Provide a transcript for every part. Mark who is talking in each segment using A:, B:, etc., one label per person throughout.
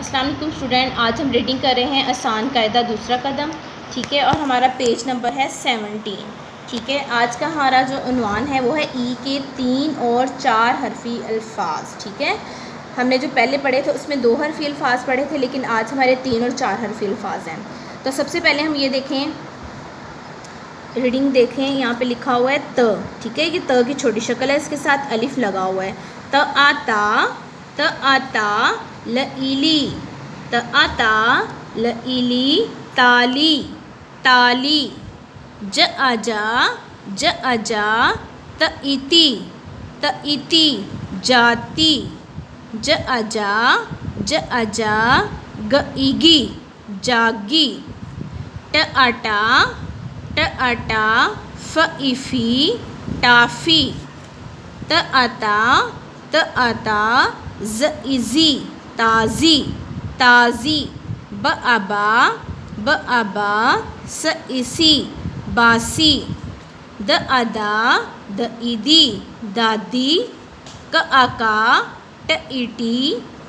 A: अस्सलाम वालेकुम स्टूडेंट, आज हम रीडिंग कर रहे हैं आसान कायदा दूसरा कदम। ठीक है, और हमारा पेज नंबर है 17। ठीक है, आज का हमारा जो उन्वान है वो है ई के 3 और 4 हरफी अल्फाज। ठीक है, हमने जो पहले पढ़े थे उसमें 2 हरफी अल्फाज पढ़े थे, लेकिन आज हमारे 3 और 4 हरफी अल्फाज हैं। तो सबसे पहले हम ये देखें, रीडिंग देखें, यहाँ पे लिखा हुआ है त। ठीक है, ये त की छोटी शक्ल है, इसके साथ अलिफ लगा हुआ है। त आता, त आता ल इली, त आता ल इली ताली, ताली। ज आजा, ज आजा त इति जाती। ज आजा ग इगी जागी। ट आटा फ इफ़ी टाफ़ी। त आता ज इज़ी ताज़ी, ताज़ी। ब आबा स इसी बासी। द अदा द इदी दादी। क आका ट इटी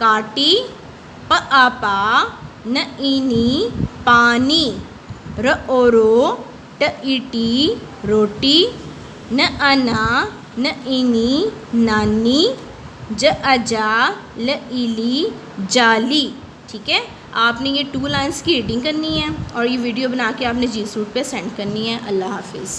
A: काटी। प आपा न इनी पानी। र ओरो ट इटी रोटी। न अना न इनी नानी। ज अजा ल इली जाली। ठीक है, आपने ये 2 लाइन्स की रीडिंग करनी है और ये वीडियो बना के आपने जी सूट पे सेंड करनी है। अल्लाह हाफिज़।